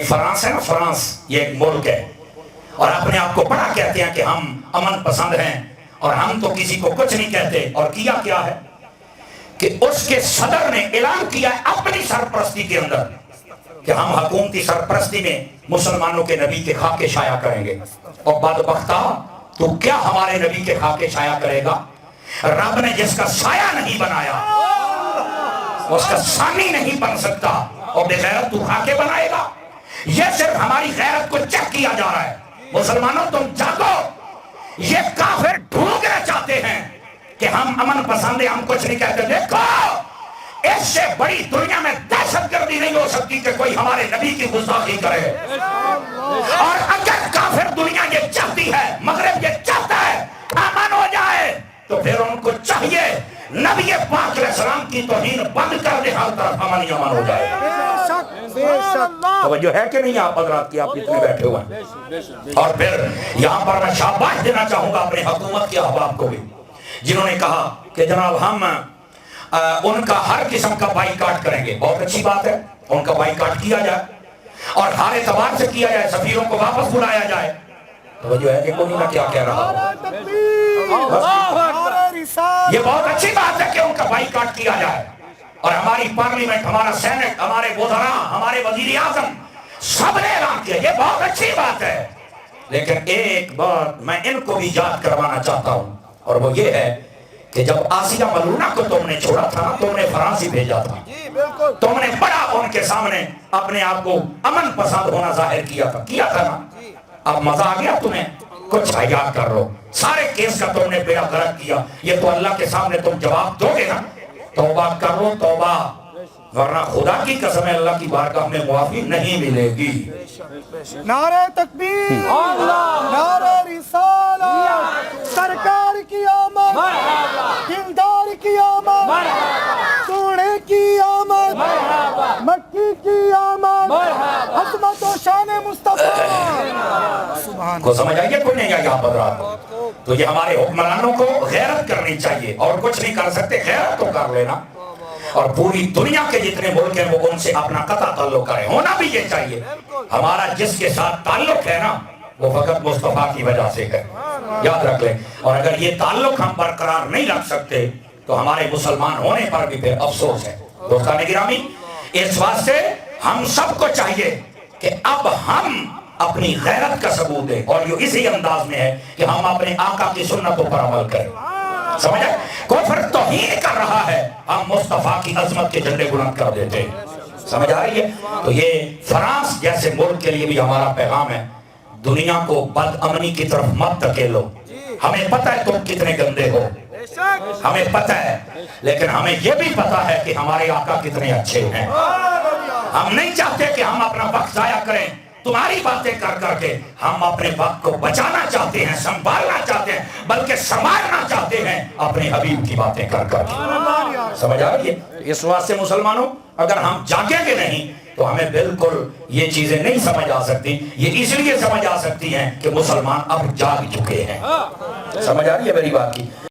France ہے نا، France یہ ایک ملک ہے اور اپنے آپ کو بڑا کہتے ہیں کہ ہم امن پسند ہیں اور ہم تو کسی کو کچھ نہیں کہتے. اور کیا کیا ہے کہ اس کے صدر نے اعلان کیا ہے اپنی سرپرستی کے اندر کہ ہم حکومتی سرپرستی میں مسلمانوں کے نبی کے خاکے شائع کریں گے. اور بدبختہ تو کیا ہمارے نبی کے خاکے شائع کرے گا؟ رب نے جس کا سایہ نہیں بنایا اس کا ثانی نہیں بن سکتا، اور بے غیرت تو خاکے بنائے گا. یہ صرف ہماری غیرت کو چیک کیا جا رہا ہے. مسلمانوں تم جاگو، یہ کافر ڈھونڈنا چاہتے ہیں کہ ہم امن پسند ہیں، ہم کچھ نہیں کہتے. دیکھو اس سے بڑی دنیا میں دہشت گردی نہیں ہو سکتی کہ کوئی ہمارے نبی کی گستاخی کرے. اور اگر کافر دنیا یہ چاہتی ہے، مغرب یہ چاہتا ہے امن ہو جائے، تو پھر ان کو چاہیے نبی پاک علیہ السلام کی توہین بند کر دے، ہر طرف امن ہی امن ہو جائے. توجہ ہے کہ نہیں آپ حضرات کی؟ آپ جتنے بیٹھے ہوئے ہیں. اور پھر یہاں پر میں شاباش دینا چاہوں گا اپنے حکومت کے احباب کو بھی، جنہوں نے کہا کہ جناب ہم ان کا ہر قسم کا بائیکاٹ کریں گے. بہت اچھی بات ہے، ان کا بائیکاٹ کیا جائے اور ہر اعتبار سے کیا جائے، سفیروں کو واپس بلایا جائے. توجہ ہے کہ کوئی نہ کیا کہہ رہا ہوں. یہ بہت اچھی بات ہے کہ ان کا بائیکاٹ کیا جائے، اور ہماری پارلیمنٹ، ہمارا سینٹ، ہمارے وزراء، ہمارے وزیر اعظم سب نے اعلان کیا. یہ بہت اچھی بات ہے. لیکن ایک بات میں ان کو بھی یاد کروانا چاہتا ہوں، اور وہ یہ ہے کہ جب آسیہ ملونہ کو تم نے چھوڑا تھا نا، تم نے فرانس ہی بھیجا تھا. تم نے بڑا ان کے سامنے اپنے آپ کو امن پسند ہونا ظاہر کیا تھا نا. اب مزہ آ گیا تمہیں؟ کچھ حیا کر لو. سارے کیس کا تم نے بیڑا غرق کیا. یہ تو اللہ کے سامنے تم جواب دو گے نا. توبہ کرو توبہ، ورنہ خدا کی قسم ہے اللہ کی بارگاہ میں معافی نہیں ملے گی. نعرہ تکبیر، نعرہ رسالت، سرکار کی آمد، دلدار کی آمد، سونے کی آمد، مکی کی آمد، عظمت و شان مصطفیٰ. کو سمجھ آئیے کوئی نہیں آئی آپ حضرات؟ تو یہ ہمارے حکمرانوں کو غیرت کرنی چاہیے، اور کچھ نہیں کر سکتے غیرت تو کر لینا. اور پوری دنیا کے جتنے ملک ہیں وہ ان سے اپنا قطع تعلق کریں. ہونا بھی یہ چاہیے. ہمارا جس کے ساتھ تعلق ہے نا وہ فقط مصطفیٰ کی وجہ سے ہے، یاد رکھ لیں. اور اگر یہ تعلق ہم برقرار نہیں رکھ سکتے تو ہمارے مسلمان ہونے پر بھی پھر افسوس ہے. دوستان گرامی، اس واسطے ہم سب کو چاہیے کہ اب ہم اپنی غیرت کا ثبوت دیں، اور یہ اسی انداز میں ہے کہ ہم اپنے آقا کی سنتوں پر عمل کریں. سمجھے؟ کفر توہین کر رہا ہے، ہم مصطفیٰ کی عظمت کے جھنڈے بلند کر دیتے ہیں. سمجھ آ رہی ہے؟ تو یہ فرانس جیسے ملک کے لیے بھی ہمارا پیغام ہے، دنیا کو بد امنی کی طرف مت دھکیلو. ہمیں پتہ ہے تم کتنے گندے ہو، ہمیں پتہ ہے، لیکن ہمیں یہ بھی پتہ ہے کہ ہمارے آقا کتنے اچھے ہیں. ہم نہیں چاہتے کہ ہم اپنا وقت ضائع کریں تمہاری باتیں کر کر کے. ہم اپنے وقت کو بچانا چاہتے ہیں، سنبھالنا چاہتے ہیں، بلکہ سنبھالنا چاہتے ہیں اپنے حبیب کی باتیں کر کر کے. سمجھ آ رہی ہے؟ اس واسطے مسلمانوں اگر ہم جاگیں گے نہیں تو ہمیں بالکل یہ چیزیں نہیں سمجھ آ سکتی. یہ اس لیے سمجھ آ سکتی ہیں کہ مسلمان اب جاگ چکے ہیں. سمجھ آ رہی ہے میری بات کی؟